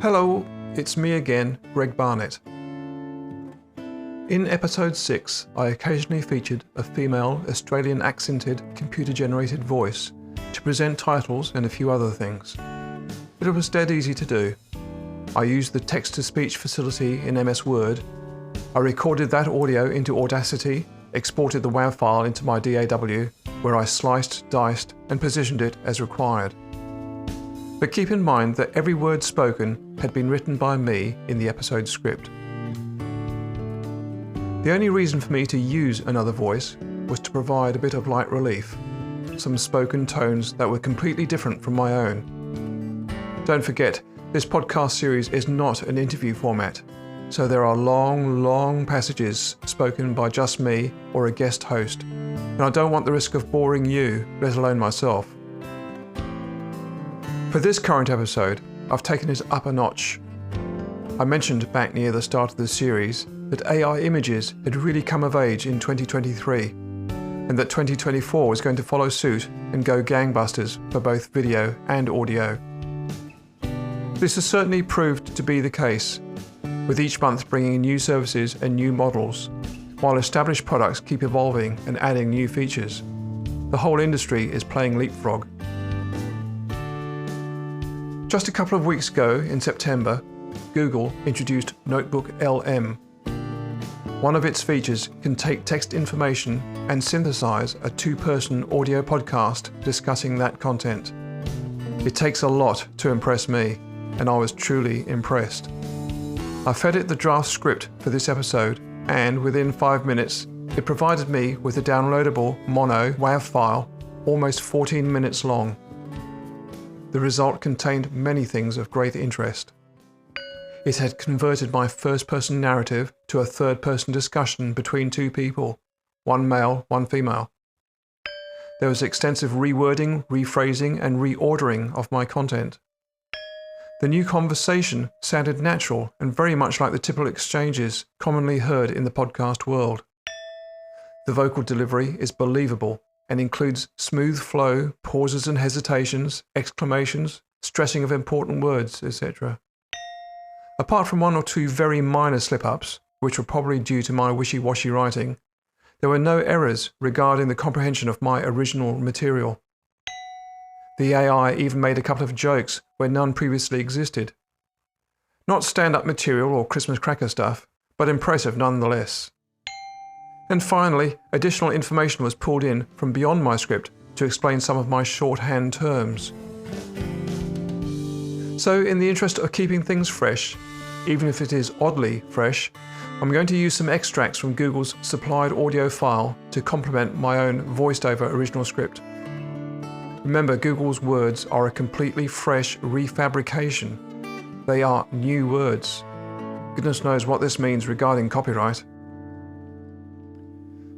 Hello, it's me again, Greg Barnett. In episode 6, I occasionally featured a female Australian accented computer-generated voice to present titles and a few other things. But it was dead easy to do. I used the text-to-speech facility in MS Word. I recorded that audio into Audacity, exported the WAV file into my DAW, where I sliced, diced, and positioned it as required. But keep in mind that every word spoken had been written by me in the episode script. The only reason for me to use another voice was to provide a bit of light relief, some spoken tones that were completely different from my own. Don't forget, this podcast series is not an interview format, so there are long passages spoken by just me or a guest host, and I don't want the risk of boring you, let alone myself. For this current episode, I've taken it up a notch. I mentioned back near the start of the series that AI images had really come of age in 2023, and that 2024 was going to follow suit and go gangbusters for both video and audio. This has certainly proved to be the case, with each month bringing new services and new models, while established products keep evolving and adding new features. The whole industry is playing leapfrog. Just a couple of weeks ago, in September, Google introduced Notebook LM. One of its features can take text information and synthesize a two-person audio podcast discussing that content. It takes a lot to impress me, and I was truly impressed. I fed it the draft script for this episode, and within 5 minutes, it provided me with a downloadable mono WAV file, almost 14 minutes long. The result contained many things of great interest. It had converted my first-person narrative to a third-person discussion between two people, one male, one female. There was extensive rewording, rephrasing, and reordering of my content. The new conversation sounded natural and very much like the typical exchanges commonly heard in the podcast world. The vocal delivery is believable and includes smooth flow, pauses and hesitations, exclamations, stressing of important words, etc. Apart from one or two very minor slip-ups, which were probably due to my wishy-washy writing, there were no errors regarding the comprehension of my original material. The AI even made a couple of jokes where none previously existed. Not stand-up material or Christmas cracker stuff, but impressive nonetheless. And finally, additional information was pulled in from beyond my script to explain some of my shorthand terms. So, in the interest of keeping things fresh, even if it is oddly fresh, I'm going to use some extracts from Google's supplied audio file to complement my own voiced-over original script. Remember, Google's words are a completely fresh refabrication. They are new words. Goodness knows what this means regarding copyright.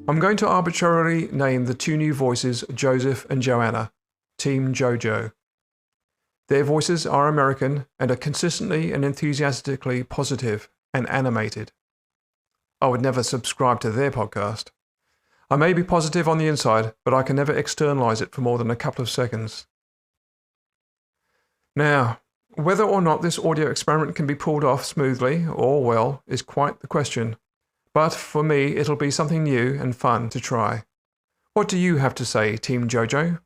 I'm going to arbitrarily name the two new voices Joseph and Joanna, Team JoJo. Their voices are American and are consistently and enthusiastically positive and animated. I would never subscribe to their podcast. I may be positive on the inside, but I can never externalize it for more than a couple of seconds. Now, whether or not this audio experiment can be pulled off smoothly or well is quite the question. But for me, it'll be something new and fun to try. What do you have to say, Team JoJo?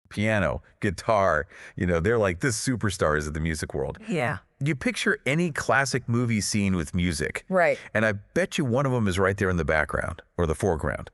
Piano, guitar, they're like the superstars of the music world. Yeah. You picture any classic movie scene with music. Right. And I bet you one of them is right there in the background or the foreground.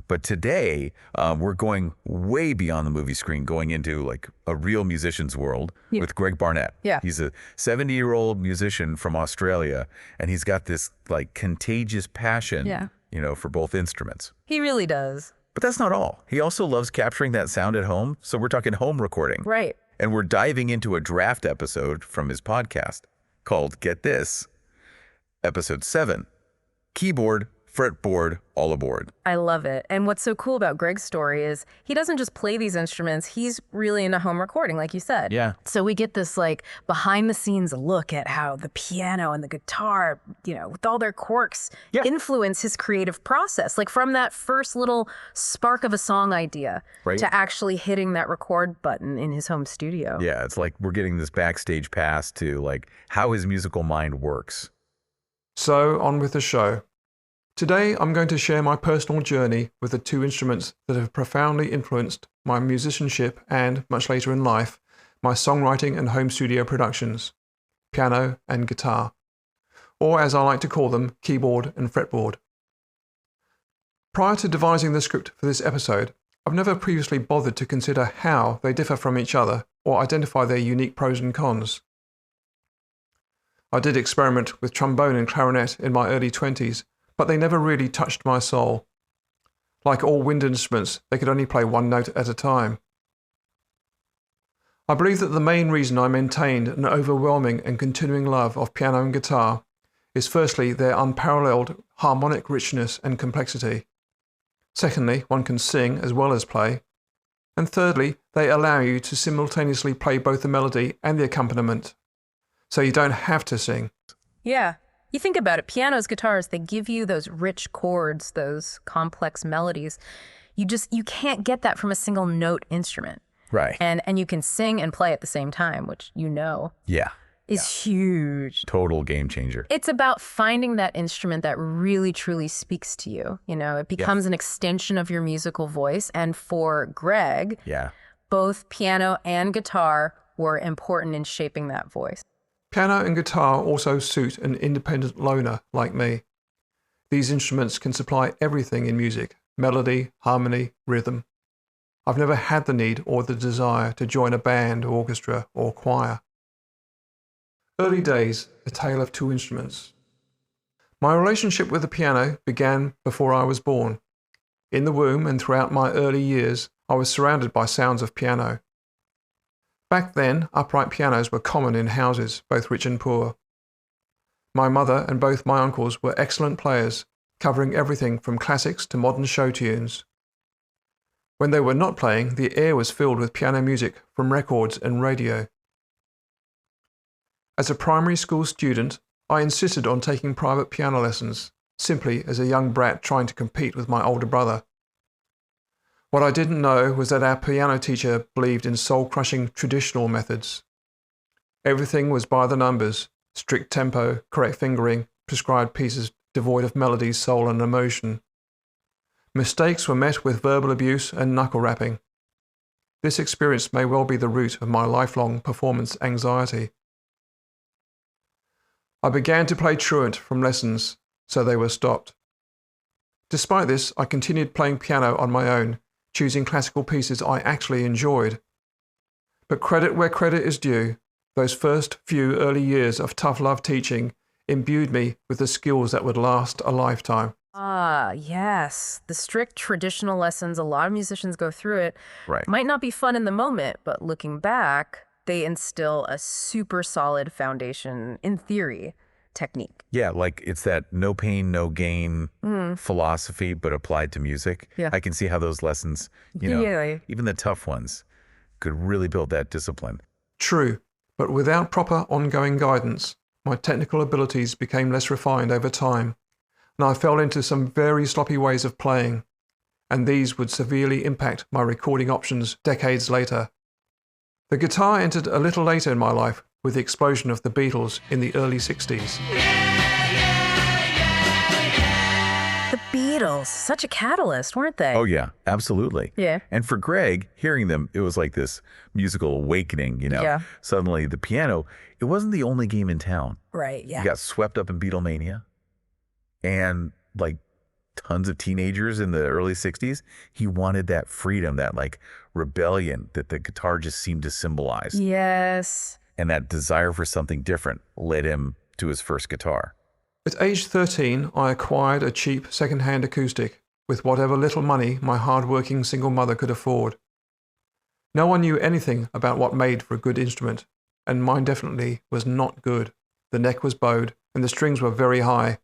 But today, we're going way beyond the movie screen, going into like a real musician's world with Greg Barnett. Yeah. He's a 70-year-old musician from Australia, and he's got this like contagious passion, for both instruments. He really does. But that's not all. He also loves capturing that sound at home, so we're talking home recording. Right. And we're diving into a draft episode from his podcast called, get this, Episode 7, Keyboard Fretboard, all aboard. I love it. And what's so cool about Greg's story is he doesn't just play these instruments, he's really into home recording, like you said. Yeah. So we get this like behind the scenes look at how the piano and the guitar, with all their quirks, influence his creative process. Like from that first little spark of a song idea to actually hitting that record button in his home studio. Yeah, it's like we're getting this backstage pass to like how his musical mind works. So on with the show. Today, I'm going to share my personal journey with the two instruments that have profoundly influenced my musicianship and, much later in life, my songwriting and home studio productions, piano and guitar, or as I like to call them, keyboard and fretboard. Prior to devising the script for this episode, I've never previously bothered to consider how they differ from each other or identify their unique pros and cons. I did experiment with trombone and clarinet in my early 20s, but they never really touched my soul. Like all wind instruments, they could only play one note at a time. I believe that the main reason I maintained an overwhelming and continuing love of piano and guitar is firstly their unparalleled harmonic richness and complexity. Secondly, one can sing as well as play. And thirdly, they allow you to simultaneously play both the melody and the accompaniment, so you don't have to sing. Yeah. You think about it, pianos, guitars, they give you those rich chords, those complex melodies. You can't get that from a single note instrument. Right. And you can sing and play at the same time, which is huge. Total game changer. It's about finding that instrument that really, truly speaks to you. It becomes an extension of your musical voice. And for Greg, both piano and guitar were important in shaping that voice. Piano and guitar also suit an independent loner like me. These instruments can supply everything in music: melody, harmony, rhythm. I've never had the need or the desire to join a band, orchestra, or choir. Early days, a tale of two instruments. My relationship with the piano began before I was born. In the womb and throughout my early years, I was surrounded by sounds of piano. Back then, upright pianos were common in houses, both rich and poor. My mother and both my uncles were excellent players, covering everything from classics to modern show tunes. When they were not playing, the air was filled with piano music from records and radio. As a primary school student, I insisted on taking private piano lessons, simply as a young brat trying to compete with my older brother. What I didn't know was that our piano teacher believed in soul-crushing traditional methods. Everything was by the numbers: strict tempo, correct fingering, prescribed pieces devoid of melody, soul, and emotion. Mistakes were met with verbal abuse and knuckle rapping. This experience may well be the root of my lifelong performance anxiety. I began to play truant from lessons, so they were stopped. Despite this, I continued playing piano on my own, choosing classical pieces I actually enjoyed. But credit where credit is due, those first few early years of tough love teaching imbued me with the skills that would last a lifetime. Ah, yes. The strict traditional lessons, a lot of musicians go through it. Right. Might not be fun in the moment, but looking back, they instill a super solid foundation, in theory, technique. Yeah, like it's that no pain, no gain philosophy, but applied to music. Yeah. I can see how those lessons, even the tough ones, could really build that discipline. True, but without proper ongoing guidance, my technical abilities became less refined over time, and I fell into some very sloppy ways of playing, and these would severely impact my recording options decades later. The guitar entered a little later in my life with the explosion of the Beatles in the early 60s. The Beatles, such a catalyst, weren't they? Oh, yeah, absolutely. Yeah. And for Greg, hearing them, it was like this musical awakening, Yeah. Suddenly the piano, it wasn't the only game in town. Right, yeah. He got swept up in Beatlemania. And like tons of teenagers in the early 60s, he wanted that freedom, that like rebellion that the guitar just seemed to symbolize. Yes. And that desire for something different led him to his first guitar. At age 13, I acquired a cheap second-hand acoustic with whatever little money my hard-working single mother could afford. No one knew anything about what made for a good instrument, and mine definitely was not good. The neck was bowed, and the strings were very high,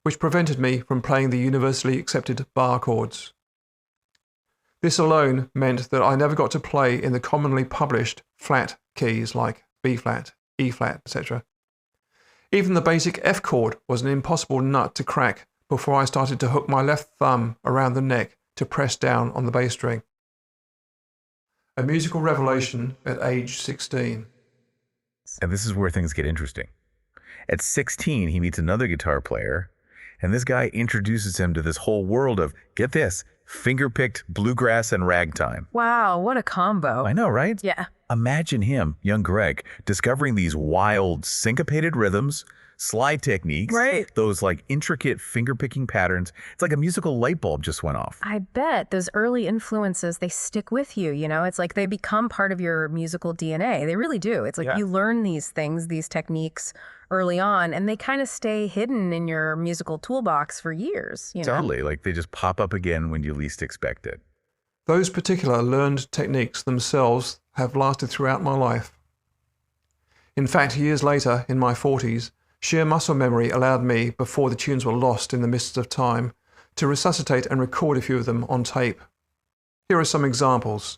which prevented me from playing the universally accepted bar chords. This alone meant that I never got to play in the commonly published flat keys like B flat, E flat, etc. Even the basic F chord was an impossible nut to crack before I started to hook my left thumb around the neck to press down on the bass string. A musical revelation at age 16. And this is where things get interesting. At 16, he meets another guitar player, and this guy introduces him to this whole world of, get this, finger-picked bluegrass and ragtime. Wow, what a combo. I know, right? Yeah. Imagine him, young Greg, discovering these wild, syncopated rhythms, slide techniques, Right. those like intricate finger-picking patterns. It's like a musical light bulb just went off. I bet those early influences, they stick with you, you know? It's like they become part of your musical DNA. They really do. It's like you learn these things, these techniques early on, and they kind of stay hidden in your musical toolbox for years, you know? Totally, like they just pop up again when you least expect it. Those particular learned techniques themselves have lasted throughout my life. In fact, years later, in my 40s, sheer muscle memory allowed me, before the tunes were lost in the mists of time, to resuscitate and record a few of them on tape. Here are some examples.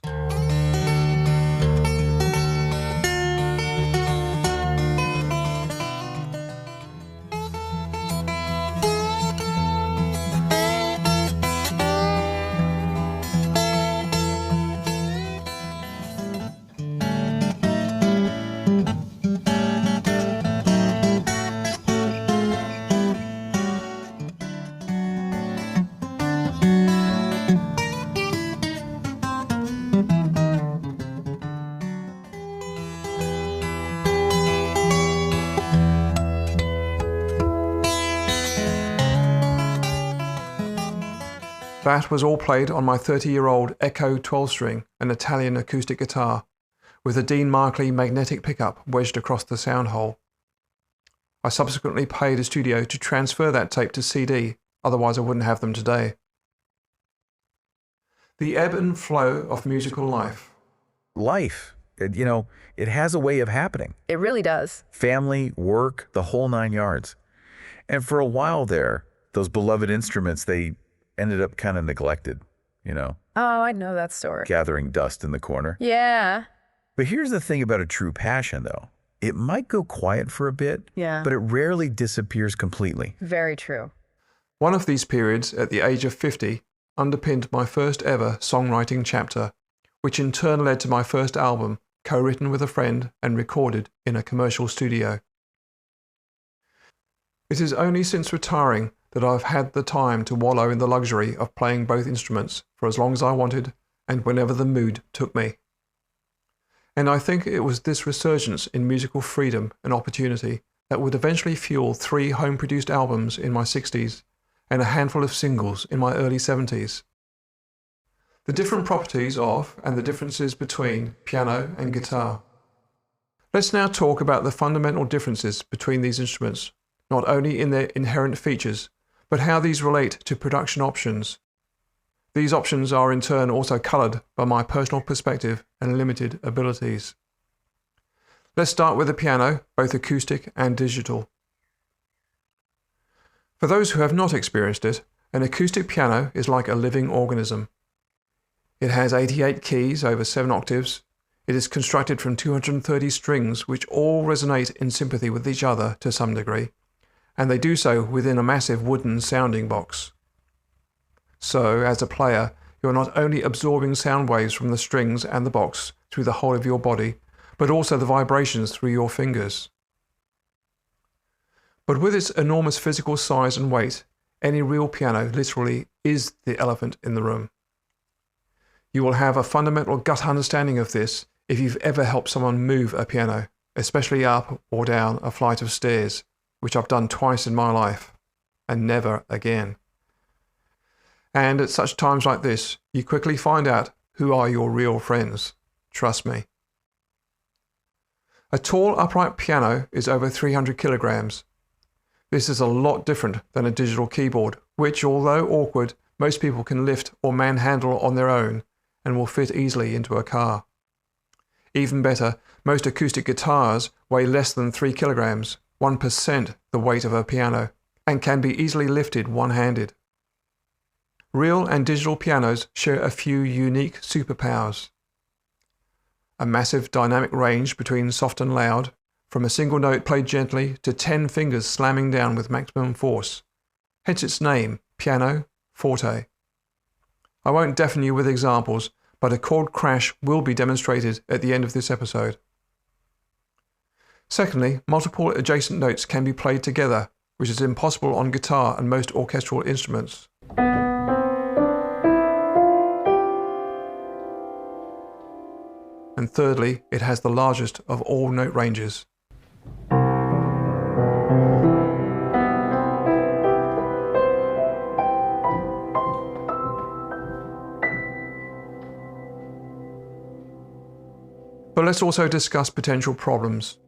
That was all played on my 30-year-old Echo 12-string, an Italian acoustic guitar, with a Dean Markley magnetic pickup wedged across the sound hole. I subsequently paid a studio to transfer that tape to CD, otherwise I wouldn't have them today. The ebb and flow of musical life. Life, it has a way of happening. It really does. Family, work, the whole 9 yards. And for a while there, those beloved instruments, they ended up kind of neglected, Oh, I know that story. gathering dust in the corner. Yeah. But here's the thing about a true passion, though. It might go quiet for a bit, Yeah. but it rarely disappears completely. Very true. One of these periods, at the age of 50, underpinned my first ever songwriting chapter, which in turn led to my first album, co-written with a friend and recorded in a commercial studio. It is only since retiring that I've had the time to wallow in the luxury of playing both instruments for as long as I wanted and whenever the mood took me. And I think it was this resurgence in musical freedom and opportunity that would eventually fuel 3 home-produced albums in my 60s and a handful of singles in my early 70s. The different properties of and the differences between piano and guitar. Let's now talk about the fundamental differences between these instruments, not only in their inherent features, but how these relate to production options. These options are in turn also coloured by my personal perspective and limited abilities. Let's start with the piano, both acoustic and digital. For those who have not experienced it, an acoustic piano is like a living organism. It has 88 keys over 7 octaves. It is constructed from 230 strings which all resonate in sympathy with each other to some degree, and they do so within a massive wooden sounding box. So, as a player, you're not only absorbing sound waves from the strings and the box through the whole of your body, but also the vibrations through your fingers. But with its enormous physical size and weight, any real piano literally is the elephant in the room. You will have a fundamental gut understanding of this if you've ever helped someone move a piano, especially up or down a flight of stairs, which I've done twice in my life, and never again. And at such times like this, you quickly find out who are your real friends. Trust me. A tall upright piano is over 300 kilograms. This is a lot different than a digital keyboard, which, although awkward, most people can lift or manhandle on their own and will fit easily into a car. Even better, most acoustic guitars weigh less than 3 kilograms, 1% the weight of a piano, and can be easily lifted one-handed. Real and digital pianos share a few unique superpowers. A massive dynamic range between soft and loud, from a single note played gently to 10 fingers slamming down with maximum force, hence its name, piano forte. I won't deafen you with examples, but a chord crash will be demonstrated at the end of this episode. Secondly, multiple adjacent notes can be played together, which is impossible on guitar and most orchestral instruments. And thirdly, it has the largest of all note ranges. But let's also discuss potential problems.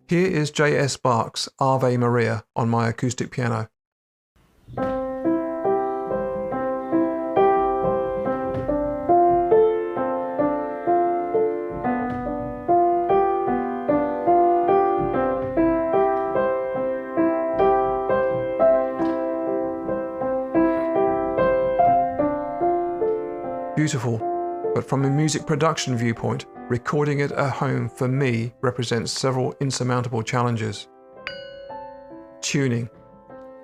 Here is J.S. Bach's Ave Maria on my acoustic piano. Beautiful, but from a music production viewpoint, recording it at home for me represents several insurmountable challenges. Tuning.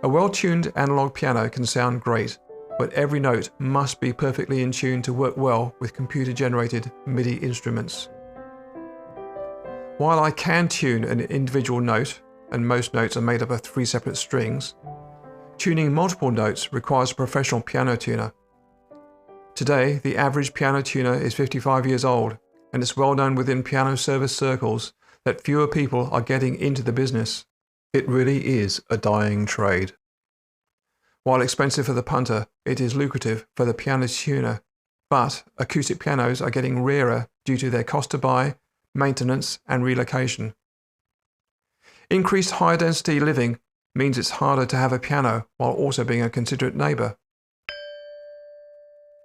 A well-tuned analog piano can sound great, but every note must be perfectly in tune to work well with computer-generated MIDI instruments. While I can tune an individual note, and most notes are made up of 3 separate strings, tuning multiple notes requires a professional piano tuner. Today, the average piano tuner is 55 years old, and it's well known within piano service circles that fewer people are getting into the business. It really is a dying trade. While expensive for the punter, it is lucrative for the piano tuner, but acoustic pianos are getting rarer due to their cost to buy, maintenance, and relocation. Increased high-density living means it's harder to have a piano while also being a considerate neighbour.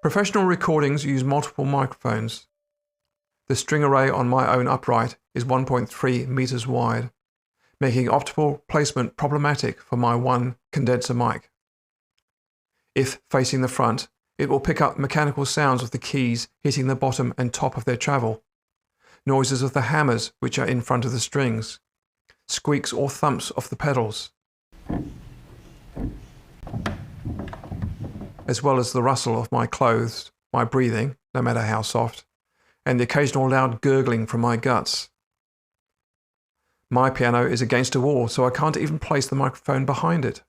Professional recordings use multiple microphones. The string array on my own upright is 1.3 meters wide, making optimal placement problematic for my one condenser mic. If facing the front, it will pick up mechanical sounds of the keys hitting the bottom and top of their travel, noises of the hammers which are in front of the strings, squeaks or thumps of the pedals, as well as the rustle of my clothes, my breathing, no matter how soft, and the occasional loud gurgling from my guts. My piano is against a wall, so I can't even place the microphone behind it.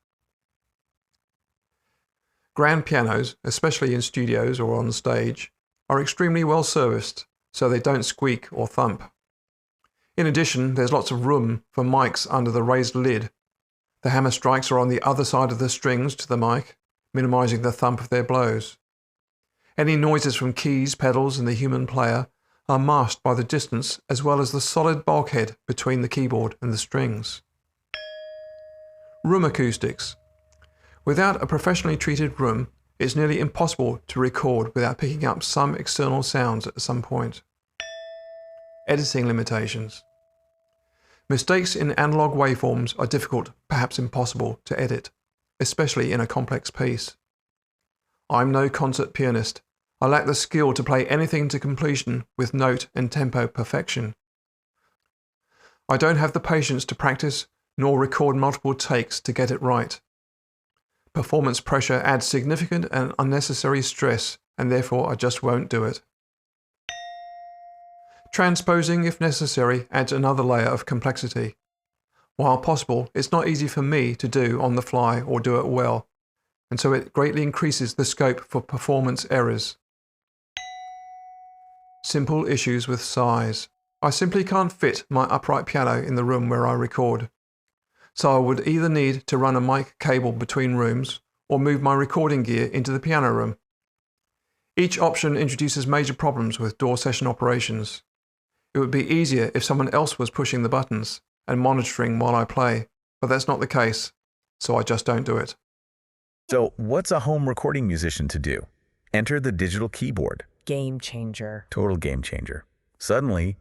Grand pianos, especially in studios or on stage, are extremely well serviced, so they don't squeak or thump. In addition, there's lots of room for mics under the raised lid. The hammer strikes are on the other side of the strings to the mic, minimizing the thump of their blows. Any noises from keys, pedals, and the human player are masked by the distance as well as the solid bulkhead between the keyboard and the strings. Room acoustics. Without a professionally treated room, it's nearly impossible to record without picking up some external sounds at some point. Editing limitations. Mistakes in analog waveforms are difficult, perhaps impossible, to edit, especially in a complex piece. I'm no concert pianist. I lack the skill to play anything to completion with note and tempo perfection. I don't have the patience to practice nor record multiple takes to get it right. Performance pressure adds significant and unnecessary stress, and therefore I just won't do it. Transposing, if necessary, adds another layer of complexity. While possible, it's not easy for me to do on the fly or do it well, and so it greatly increases the scope for performance errors. Simple issues with size. I simply can't fit my upright piano in the room where I record, so I would either need to run a mic cable between rooms or move my recording gear into the piano room. Each option introduces major problems with DAW session operations. It would be easier if someone else was pushing the buttons and monitoring while I play, but that's not the case, so I just don't do it. So what's a home recording musician to do? Enter the digital keyboard. Game changer. Total game changer. Suddenly,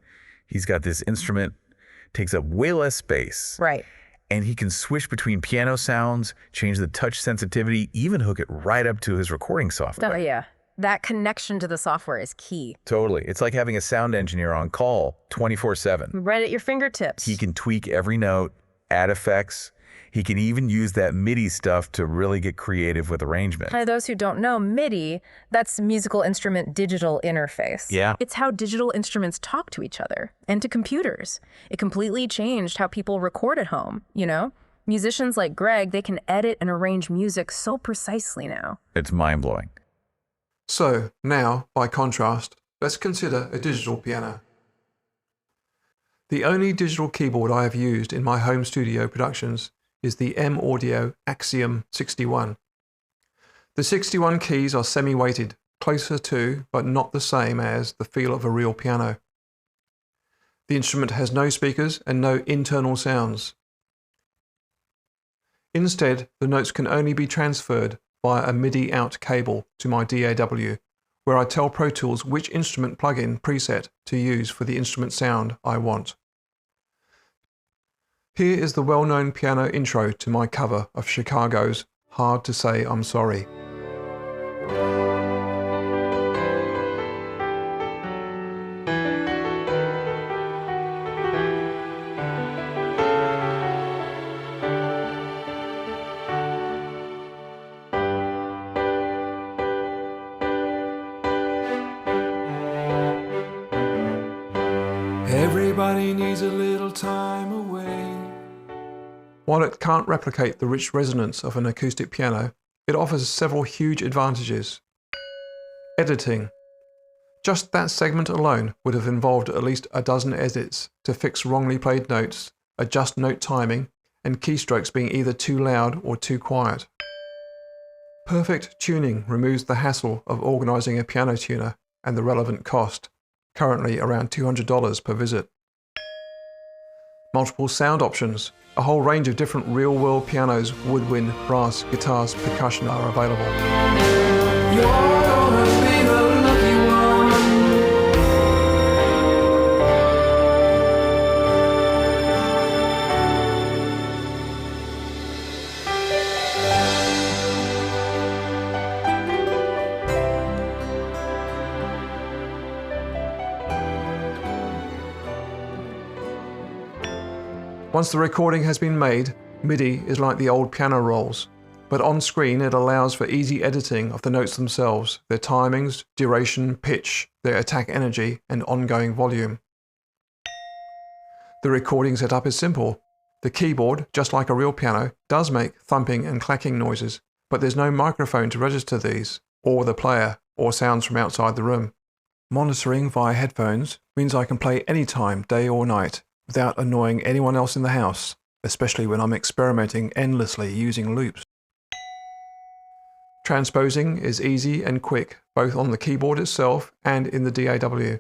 he's got this instrument, takes up way less space. Right. And he can switch between piano sounds, change the touch sensitivity, even hook it right up to his recording software. Oh, yeah. That connection to the software is key. Totally. It's like having a sound engineer on call 24/7. Right at your fingertips. He can tweak every note, add effects. He can even use that MIDI stuff to really get creative with arrangement. For those who don't know, MIDI, that's musical instrument digital interface. Yeah. It's how digital instruments talk to each other and to computers. It completely changed how people record at home, you know? Musicians like Greg, they can edit and arrange music so precisely now. It's mind-blowing. So, now, by contrast, let's consider a digital piano. The only digital keyboard I have used in my home studio productions is the M-Audio Axiom 61. The 61 keys are semi-weighted, closer to, but not the same as, the feel of a real piano. The instrument has no speakers and no internal sounds. Instead, the notes can only be transferred via a MIDI out cable to my DAW, where I tell Pro Tools which instrument plugin preset to use for the instrument sound I want. Here is the well-known piano intro to my cover of Chicago's Hard to Say I'm Sorry. Everybody needs a little time away. While it can't replicate the rich resonance of an acoustic piano, it offers several huge advantages. Editing. Just that segment alone would have involved at least a dozen edits to fix wrongly played notes, adjust note timing, and keystrokes being either too loud or too quiet. Perfect tuning removes the hassle of organising a piano tuner and the relevant cost, currently around $200 per visit. Multiple sound options. A whole range of different real-world pianos, woodwind, brass, guitars, percussion are available. You're gonna be the lucky one. Once the recording has been made, MIDI is like the old piano rolls, but on screen it allows for easy editing of the notes themselves, their timings, duration, pitch, their attack energy, and ongoing volume. The recording setup is simple. The keyboard, just like a real piano, does make thumping and clacking noises, but there's no microphone to register these, or the player, or sounds from outside the room. Monitoring via headphones means I can play anytime, day or night, without annoying anyone else in the house, especially when I'm experimenting endlessly using loops. Transposing is easy and quick, both on the keyboard itself and in the DAW.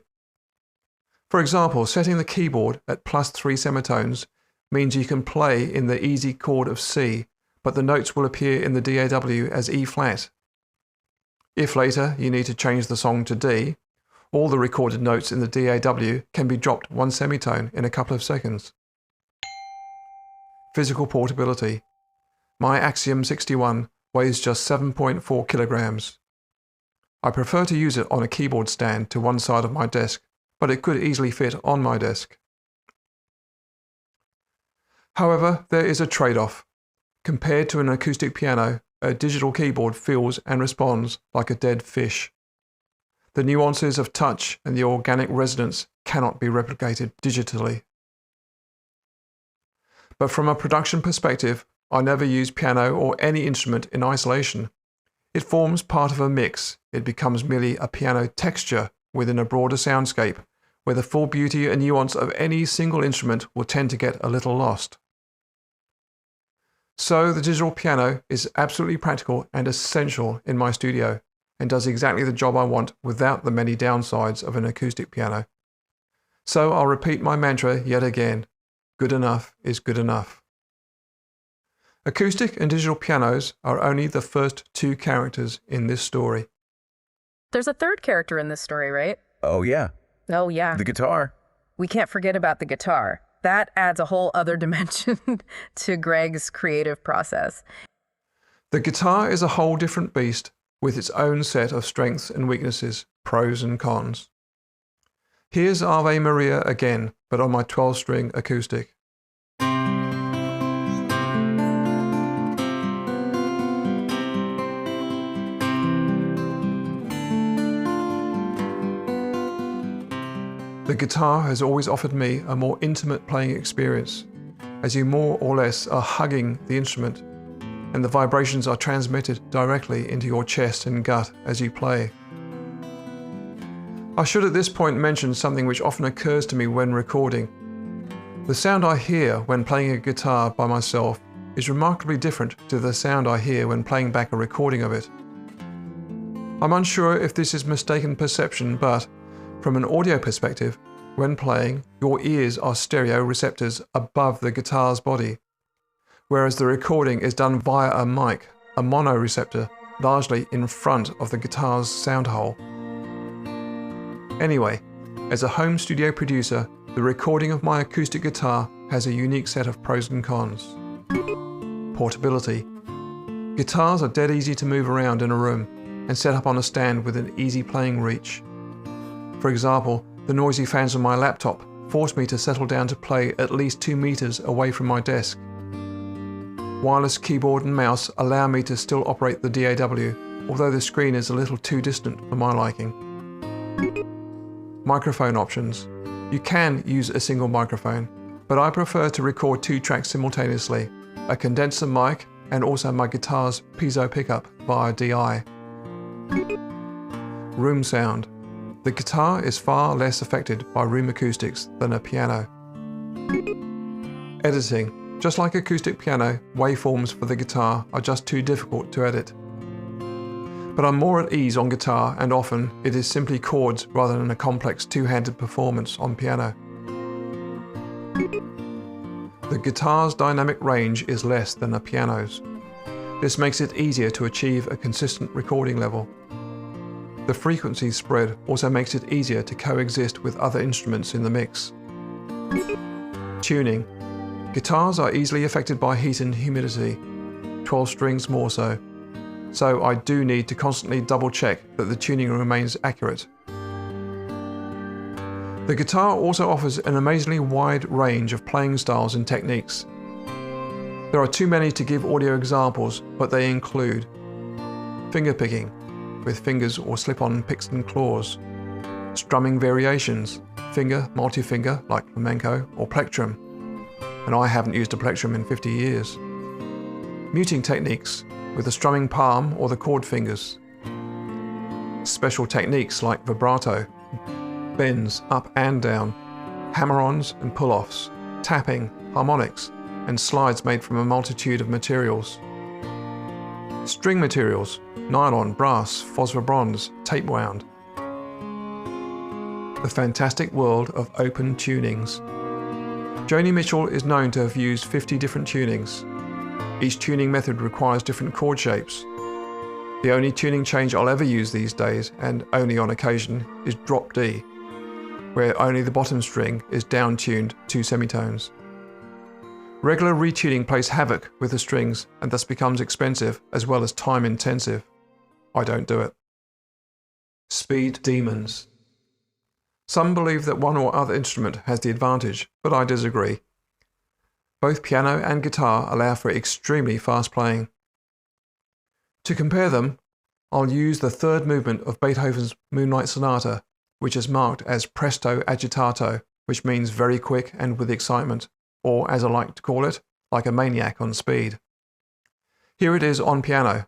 For example, setting the keyboard at +3 semitones means you can play in the easy chord of C, but the notes will appear in the DAW as E flat. If later you need to change the song to D, all the recorded notes in the DAW can be dropped 1 semitone in a couple of seconds. Physical portability. My Axiom 61 weighs just 7.4 kilograms. I prefer to use it on a keyboard stand to one side of my desk, but it could easily fit on my desk. However, there is a trade-off. Compared to an acoustic piano, a digital keyboard feels and responds like a dead fish. The nuances of touch and the organic resonance cannot be replicated digitally. But from a production perspective, I never use piano or any instrument in isolation. It forms part of a mix. It becomes merely a piano texture within a broader soundscape, where the full beauty and nuance of any single instrument will tend to get a little lost. So the digital piano is absolutely practical and essential in my studio, and does exactly the job I want without the many downsides of an acoustic piano. So I'll repeat my mantra yet again. Good enough is good enough. Acoustic and digital pianos are only the first 2 characters in this story. There's a third character in this story, right? Oh, yeah. Oh, yeah. The guitar. We can't forget about the guitar. that adds a whole other dimension to Greg's creative process. The guitar is a whole different beast with its own set of strengths and weaknesses, pros and cons. Here's Ave Maria again, but on my 12-string acoustic. The guitar has always offered me a more intimate playing experience, as you more or less are hugging the instrument, and the vibrations are transmitted directly into your chest and gut as you play. I should at this point mention something which often occurs to me when recording. The sound I hear when playing a guitar by myself is remarkably different to the sound I hear when playing back a recording of it. I'm unsure if this is mistaken perception, but from an audio perspective, when playing, your ears are stereo receptors above the guitar's body, whereas the recording is done via a mic, a mono receptor, largely in front of the guitar's sound hole. Anyway, as a home studio producer, the recording of my acoustic guitar has a unique set of pros and cons. Portability. Guitars are dead easy to move around in a room and set up on a stand with an easy playing reach. For example, the noisy fans on my laptop force me to settle down to play at least 2 meters away from my desk. Wireless keyboard and mouse allow me to still operate the DAW, although the screen is a little too distant for my liking. Microphone options. You can use a single microphone, but I prefer to record 2 tracks simultaneously, a condenser mic and also my guitar's piezo pickup via DI. Room sound. The guitar is far less affected by room acoustics than a piano. Editing. Just like acoustic piano, waveforms for the guitar are just too difficult to edit. But I'm more at ease on guitar, and often it is simply chords rather than a complex two-handed performance on piano. The guitar's dynamic range is less than a piano's. This makes it easier to achieve a consistent recording level. The frequency spread also makes it easier to coexist with other instruments in the mix. Tuning. Guitars are easily affected by heat and humidity, 12 strings more so. So I do need to constantly double check that the tuning remains accurate. The guitar also offers an amazingly wide range of playing styles and techniques. There are too many to give audio examples, but they include fingerpicking, with fingers or slip-on picks and claws, strumming variations, finger, multi-finger like flamenco or plectrum, and I haven't used a plectrum in 50 years. Muting techniques, with the strumming palm or the chord fingers. Special techniques like vibrato, bends up and down, hammer-ons and pull-offs, tapping, harmonics, and slides made from a multitude of materials. String materials, nylon, brass, phosphor bronze, tape wound. The fantastic world of open tunings. Joni Mitchell is known to have used 50 different tunings. Each tuning method requires different chord shapes. The only tuning change I'll ever use these days, and only on occasion, is drop D, where only the bottom string is down-tuned 2 semitones. Regular retuning plays havoc with the strings and thus becomes expensive as well as time-intensive. I don't do it. Speed demons. Some believe that one or other instrument has the advantage, but I disagree. Both piano and guitar allow for extremely fast playing. To compare them, I'll use the third movement of Beethoven's Moonlight Sonata, which is marked as presto agitato, which means very quick and with excitement, or as I like to call it, like a maniac on speed. Here it is on piano,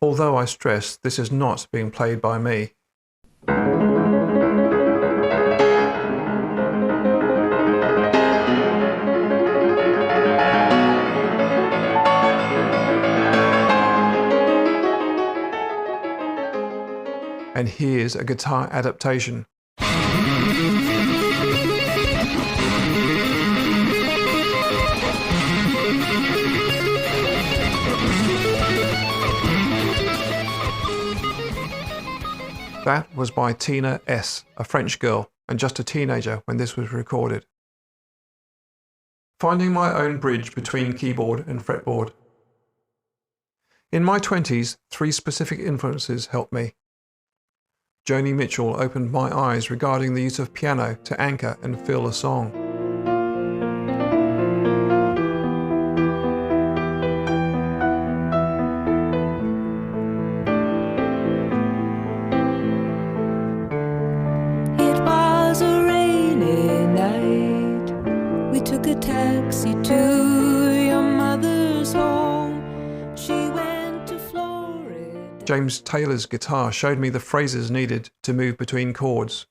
although I stress this is not being played by me. And here's a guitar adaptation. That was by Tina S., a French girl and just a teenager when this was recorded. Finding my own bridge between keyboard and fretboard. In my 20s, 3 specific influences helped me. Joni Mitchell opened my eyes regarding the use of piano to anchor and fill a song. It was a rainy night. We took a taxi to your mother's home. She went to Florida. James Taylor's guitar showed me the phrases needed to move between chords.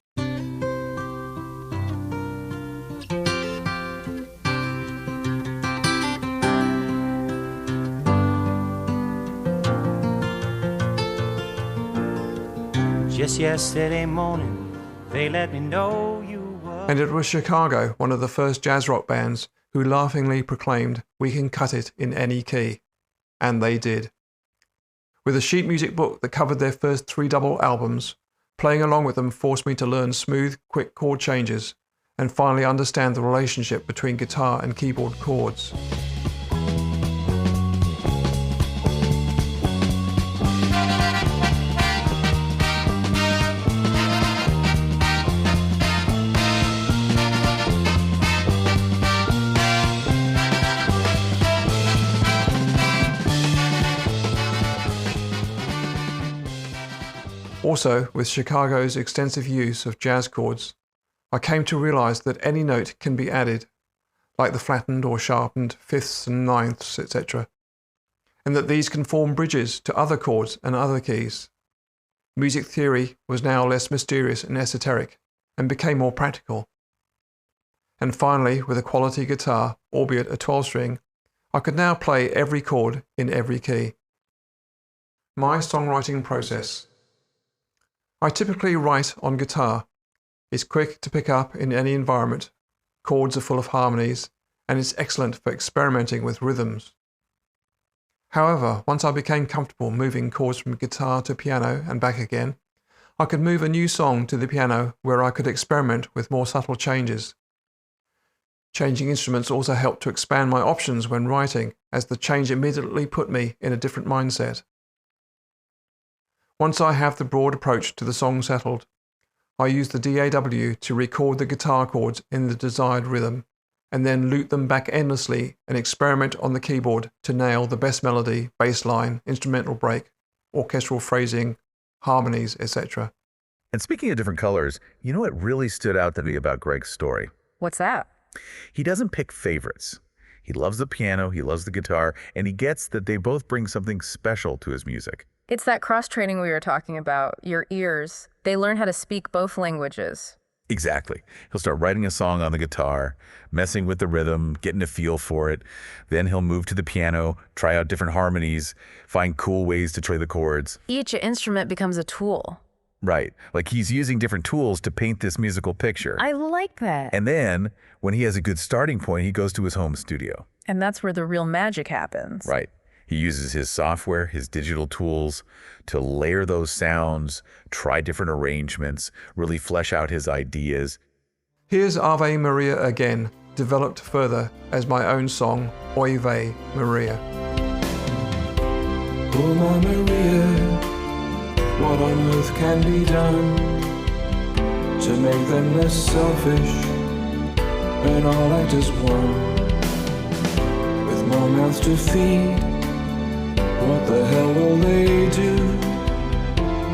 Just yesterday morning, they let me know you were. And it was Chicago, one of the first jazz rock bands, who laughingly proclaimed, "We can cut it in any key." And they did. With a sheet music book that covered their first 3 double albums, playing along with them forced me to learn smooth, quick chord changes and finally understand the relationship between guitar and keyboard chords. Also, with Chicago's extensive use of jazz chords, I came to realize that any note can be added, like the flattened or sharpened fifths and ninths, etc., and that these can form bridges to other chords and other keys. Music theory was now less mysterious and esoteric, and became more practical. And finally, with a quality guitar, albeit a 12-string, I could now play every chord in every key. My songwriting process. I typically write on guitar. It's quick to pick up in any environment, chords are full of harmonies, and it's excellent for experimenting with rhythms. However, once I became comfortable moving chords from guitar to piano and back again, I could move a new song to the piano where I could experiment with more subtle changes. Changing instruments also helped to expand my options when writing, as the change immediately put me in a different mindset. Once I have the broad approach to the song settled, I use the DAW to record the guitar chords in the desired rhythm, and then loop them back endlessly and experiment on the keyboard to nail the best melody, bass line, instrumental break, orchestral phrasing, harmonies, etc. And speaking of different colors, you know what really stood out to me about Greg's story? What's that? He doesn't pick favorites. He loves the piano, he loves the guitar, and he gets that they both bring something special to his music. It's that cross-training we were talking about, your ears. They learn how to speak both languages. Exactly. He'll start writing a song on the guitar, messing with the rhythm, getting a feel for it. Then he'll move to the piano, try out different harmonies, find cool ways to play the chords. Each instrument becomes a tool. Right. Like he's using different tools to paint this musical picture. I like that. And then, when he has a good starting point, he goes to his home studio. And that's where the real magic happens. Right. He uses his software, his digital tools, to layer those sounds, try different arrangements, really flesh out his ideas. Here's Ave Maria again, developed further as my own song, Oy Vey Maria. Oh my Maria, what on earth can be done to make them less selfish and all act as one? With more mouths to feed, what the hell will they do?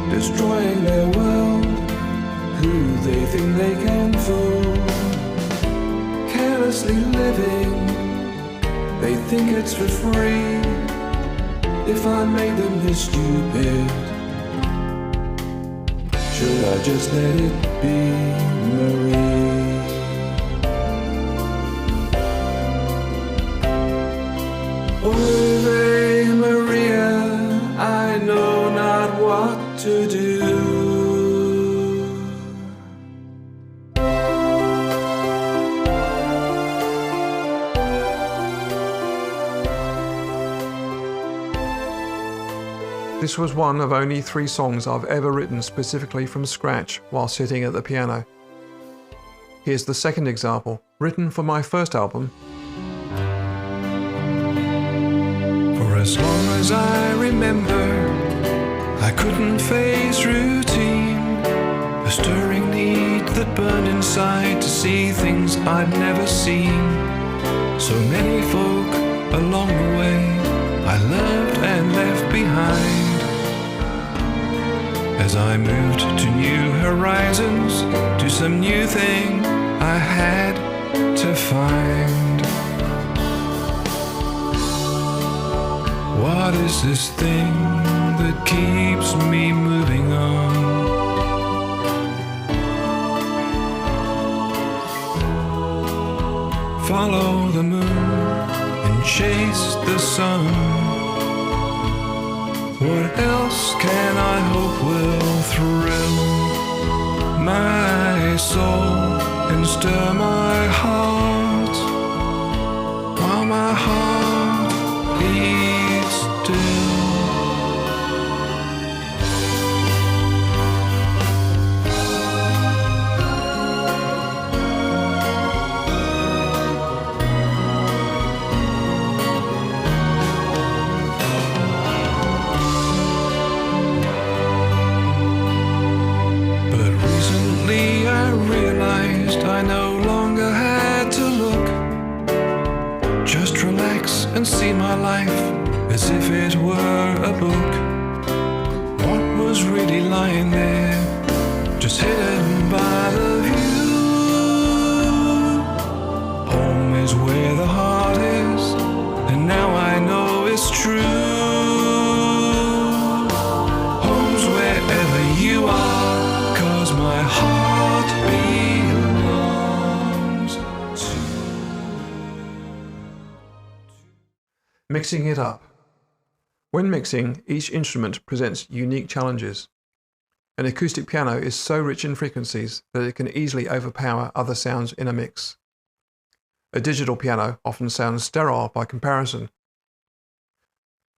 Destroying their world, who they think they can fool. Carelessly living, they think it's for free. If I made them this stupid, should I just let it be, Marie? Oy vey Maria, I know not what to do. This was one of only 3 songs I've ever written specifically from scratch while sitting at the piano. Here's the second example, written for my first album, as long as I remember, I couldn't face routine, a stirring need that burned inside to see things I'd never seen. So many folk along the way I loved and left behind. As I moved to new horizons, to some new thing I had to find. What is this thing that keeps me moving on? Follow the moon and chase the sun. What else can I hope will thrill my soul and stir my heart, while my heart beats still? I no longer had to look, just relax and see my life as if it were a book. What was really lying there, just hidden by the view? Home is where the heart is, and now I know it's true. Home's wherever you are, 'cause my heart beats. Mixing it up. When mixing, each instrument presents unique challenges. An acoustic piano is so rich in frequencies that it can easily overpower other sounds in a mix. A digital piano often sounds sterile by comparison.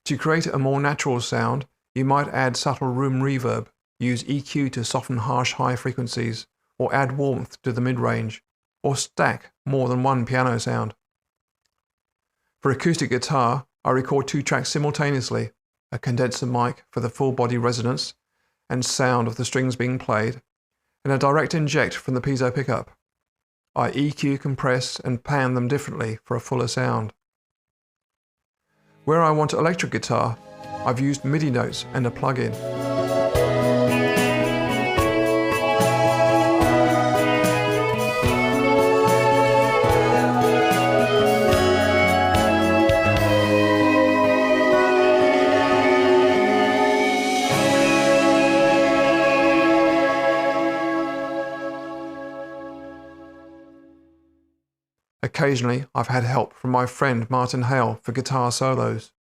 To create a more natural sound, you might add subtle room reverb, use EQ to soften harsh high frequencies, or add warmth to the mid-range, or stack more than one piano sound. For acoustic guitar, I record 2 tracks simultaneously, a condenser mic for the full body resonance and sound of the strings being played, and a direct inject from the piezo pickup. I EQ, compress, and pan them differently for a fuller sound. Where I want electric guitar, I've used MIDI notes and a plug-in. Occasionally, I've had help from my friend Martin Hale for guitar solos.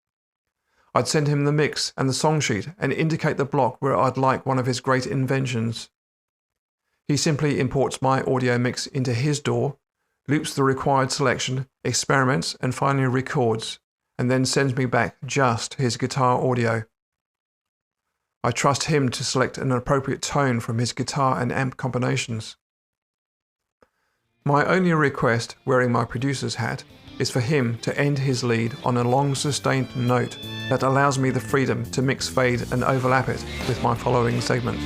I'd send him the mix and the song sheet and indicate the block where I'd like one of his great inventions. He simply imports my audio mix into his DAW, loops the required selection, experiments, and finally records, and then sends me back just his guitar audio. I trust him to select an appropriate tone from his guitar and amp combinations. My only request, wearing my producer's hat, is for him to end his lead on a long sustained note that allows me the freedom to mix, fade, and overlap it with my following segments.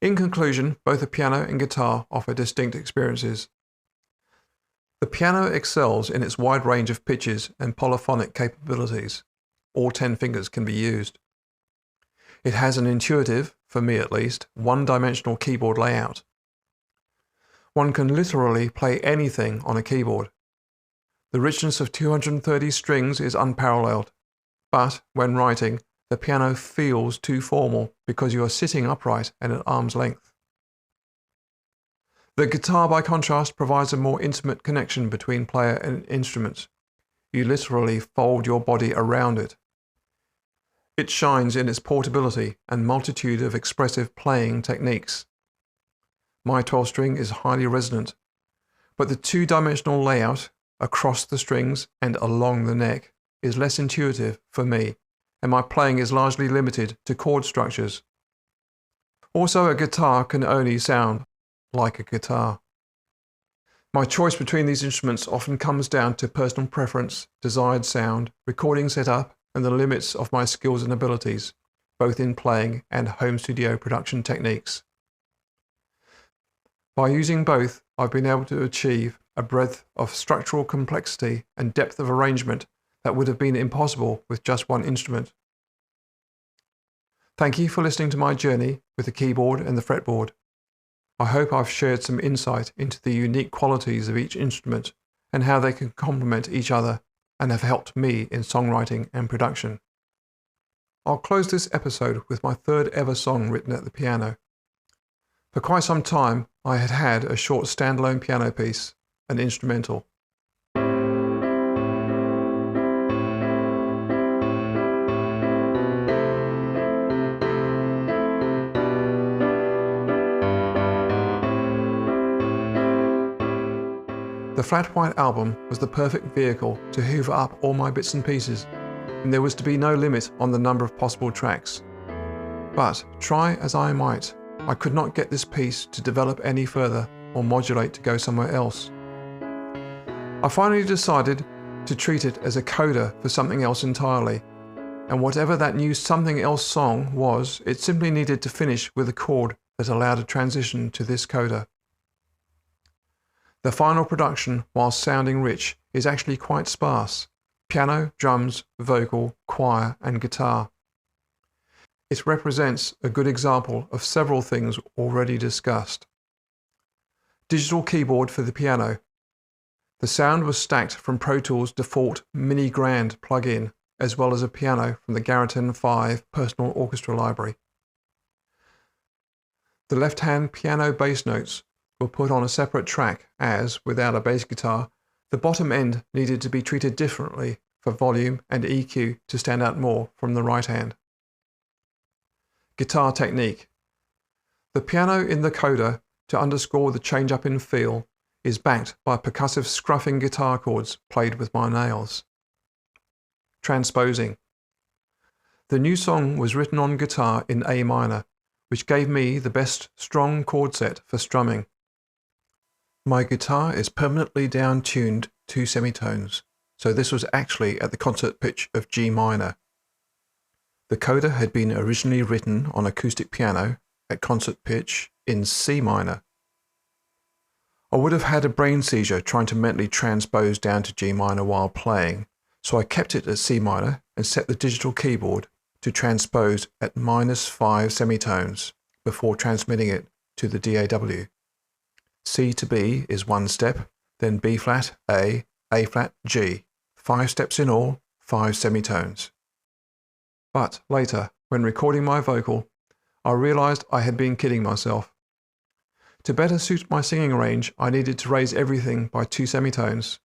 In conclusion, both the piano and guitar offer distinct experiences. The piano excels in its wide range of pitches and polyphonic capabilities. All 10 fingers can be used. It has an intuitive, for me at least, one-dimensional keyboard layout. One can literally play anything on a keyboard. The richness of 230 strings is unparalleled, but when writing, the piano feels too formal because you are sitting upright and at arm's length. The guitar, by contrast, provides a more intimate connection between player and instruments. You literally fold your body around it. It shines in its portability and multitude of expressive playing techniques. My 12-string is highly resonant, but the two-dimensional layout across the strings and along the neck is less intuitive for me, and my playing is largely limited to chord structures. Also, a guitar can only sound like a guitar. My choice between these instruments often comes down to personal preference, desired sound, recording setup, and the limits of my skills and abilities, both in playing and home studio production techniques. By using both, I've been able to achieve a breadth of structural complexity and depth of arrangement that would have been impossible with just one instrument. Thank you for listening to my journey with the keyboard and the fretboard. I hope I've shared some insight into the unique qualities of each instrument and how they can complement each other and have helped me in songwriting and production. I'll close this episode with my third ever song written at the piano. For quite some time, I had had a short standalone piano piece, an instrumental. The Flat White album was the perfect vehicle to hoover up all my bits and pieces, and there was to be no limit on the number of possible tracks. But, try as I might, I could not get this piece to develop any further or modulate to go somewhere else. I finally decided to treat it as a coda for something else entirely, and whatever that new something else song was, it simply needed to finish with a chord that allowed a transition to this coda. The final production, while sounding rich, is actually quite sparse: piano, drums, vocal, choir, and guitar. It represents a good example of several things already discussed. Digital keyboard for the piano. The sound was stacked from Pro Tools' default Mini Grand plugin, as well as a piano from the Garriton 5 personal orchestra library. The left-hand piano bass notes were put on a separate track as, without a bass guitar, the bottom end needed to be treated differently for volume and EQ to stand out more from the right hand. Guitar technique. The piano in the coda, to underscore the change-up in feel, is backed by percussive scruffing guitar chords played with my nails. Transposing. The new song was written on guitar in A minor, which gave me the best strong chord set for strumming. My guitar is permanently down-tuned 2 semitones, so this was actually at the concert pitch of G minor. The coda had been originally written on acoustic piano at concert pitch in C minor. I would have had a brain seizure trying to mentally transpose down to G minor while playing, so I kept it at C minor and set the digital keyboard to transpose at -5 semitones before transmitting it to the DAW. C to B is 1 step, then B flat, A flat, G. 5 steps in all, 5 semitones. But later, when recording my vocal, I realized I had been kidding myself. To better suit my singing range, I needed to raise everything by 2 semitones.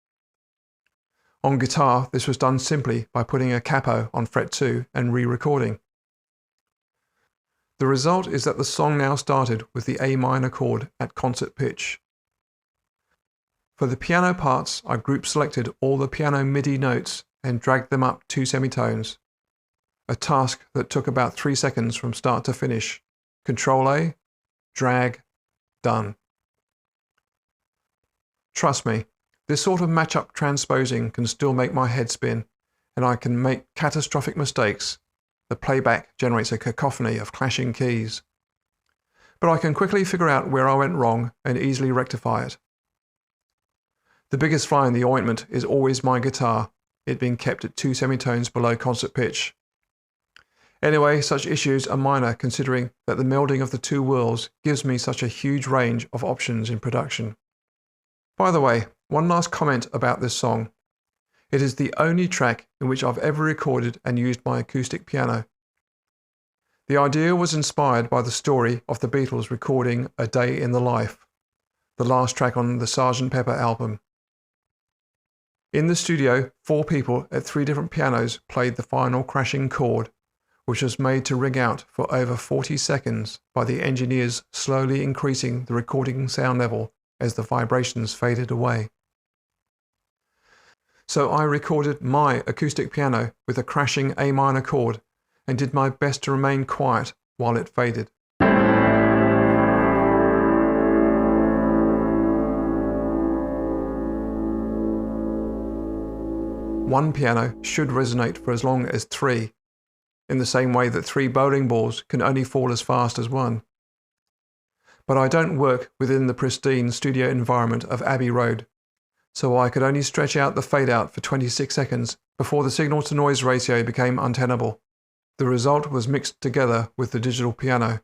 On guitar, this was done simply by putting a capo on fret 2 and re-recording. The result is that the song now started with the A minor chord at concert pitch. For the piano parts, I group selected all the piano MIDI notes and dragged them up 2 semitones, a task that took about 3 seconds from start to finish. Control A, drag, done. Trust me, this sort of match-up transposing can still make my head spin, and I can make catastrophic mistakes. The playback generates a cacophony of clashing keys. But I can quickly figure out where I went wrong and easily rectify it. The biggest fly in the ointment is always my guitar, it being kept at 2 semitones below concert pitch. Anyway, such issues are minor considering that the melding of the two worlds gives me such a huge range of options in production. By the way, one last comment about this song. It is the only track in which I've ever recorded and used my acoustic piano. The idea was inspired by the story of the Beatles recording A Day in the Life, the last track on the Sgt. Pepper album. In the studio, 4 people at 3 different pianos played the final crashing chord, which was made to ring out for over 40 seconds by the engineers slowly increasing the recording sound level as the vibrations faded away. So I recorded my acoustic piano with a crashing A minor chord and did my best to remain quiet while it faded. One piano should resonate for as long as 3, in the same way that 3 bowling balls can only fall as fast as 1. But I don't work within the pristine studio environment of Abbey Road, so I could only stretch out the fade-out for 26 seconds before the signal-to-noise ratio became untenable. The result was mixed together with the digital piano.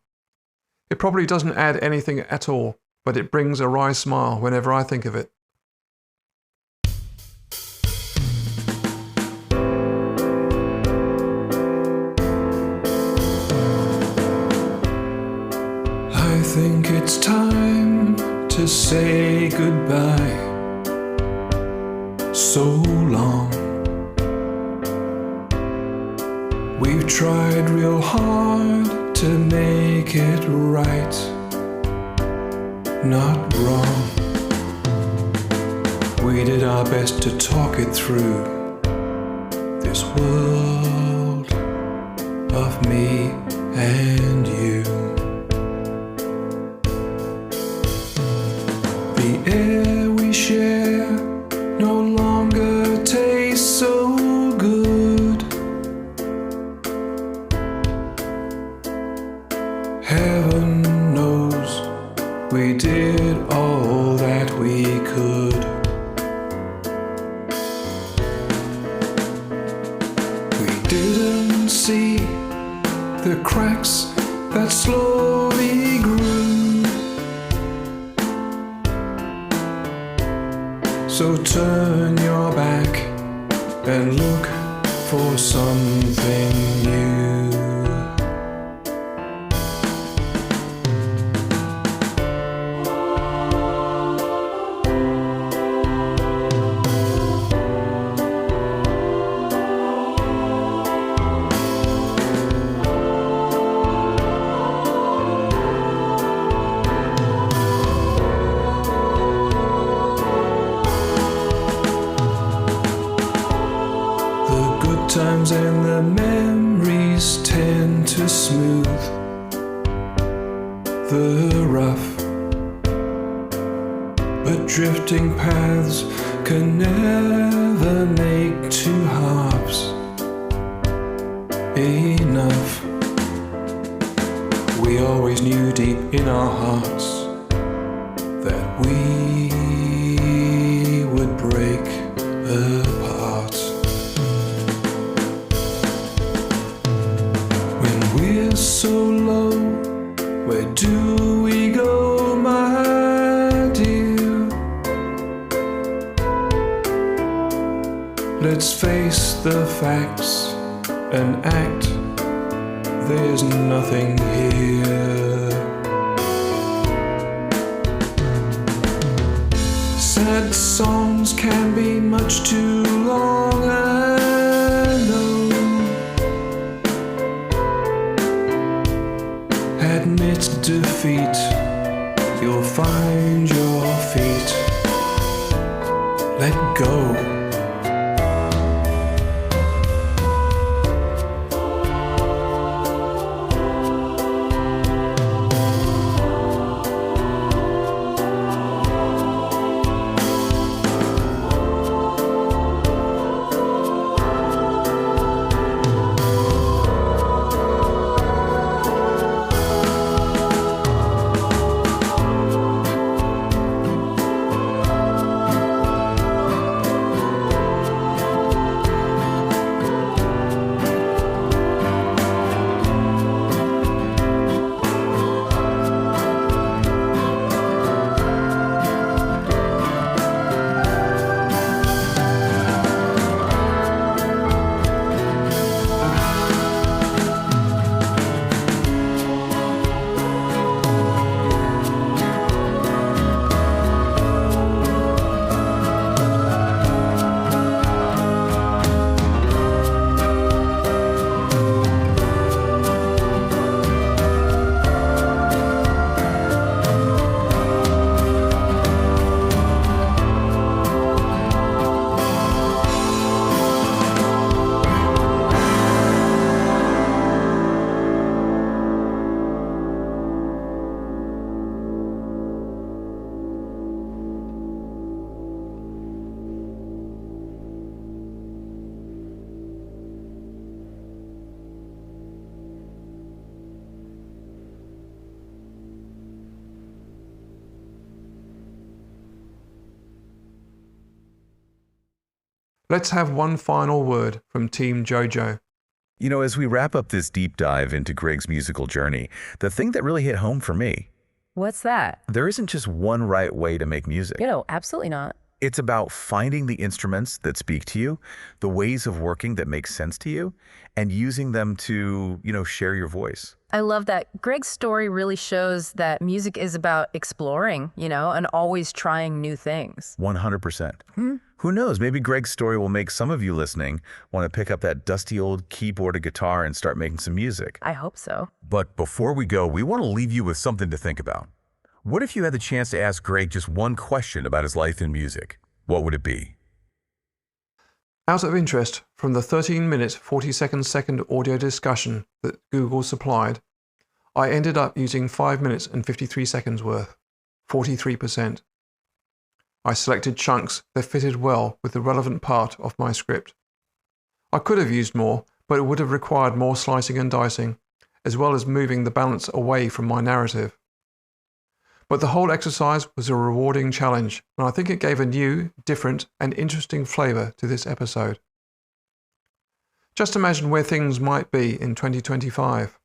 It probably doesn't add anything at all, but it brings a wry smile whenever I think of it. I think it's time to say goodbye. So long. We've tried real hard to make it right, not wrong. We did our best to talk it through. This world of me and you. The air we share no longer tastes so good. Heaven knows we did all that we could. We didn't see the cracks that slowly grew. So turn your back and look for something new. Times and the memories tend to smooth the rough, but drifting paths can never make two halves enough. We always knew deep in our hearts that we would break apart. We're so low, where do we go, my dear? Let's face the facts and act, there's nothing here. Sad songs can be much too long, I know. Admit defeat, you'll find your feet. Let go. Let's have one final word from Team JoJo. You know, as we wrap up this deep dive into Greg's musical journey, the thing that really hit home for me, What's that? there isn't just one right way to make music. Absolutely not. It's about finding the instruments that speak to you, the ways of working that make sense to you, and using them to, share your voice. I love that. Greg's story really shows that music is about exploring, and always trying new things. 100%. Who knows? Maybe Greg's story will make some of you listening want to pick up that dusty old keyboard or guitar and start making some music. I hope so. But before we go, we want to leave you with something to think about. What if you had the chance to ask Greg just one question about his life in music? What would it be? Out of interest, from the 13-minute 42nd audio discussion that Google supplied, I ended up using 5 minutes and 53 seconds worth, 43%. I selected chunks that fitted well with the relevant part of my script. I could have used more, but it would have required more slicing and dicing, as well as moving the balance away from my narrative. But the whole exercise was a rewarding challenge, and I think it gave a new, different, and interesting flavour to this episode. Just imagine where things might be in 2025.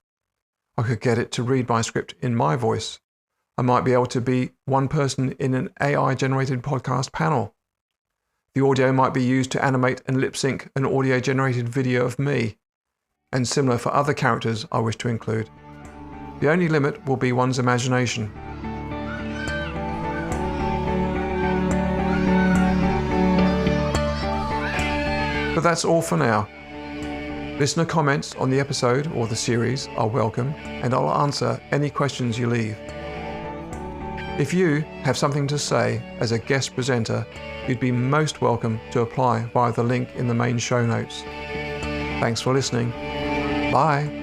I could get it to read my script in my voice. I might be able to be one person in an AI-generated podcast panel. The audio might be used to animate and lip-sync an audio-generated video of me, and similar for other characters I wish to include. The only limit will be one's imagination. But that's all for now. Listener comments on the episode or the series are welcome, and I'll answer any questions you leave. If you have something to say as a guest presenter, you'd be most welcome to apply via the link in the main show notes. Thanks for listening. Bye.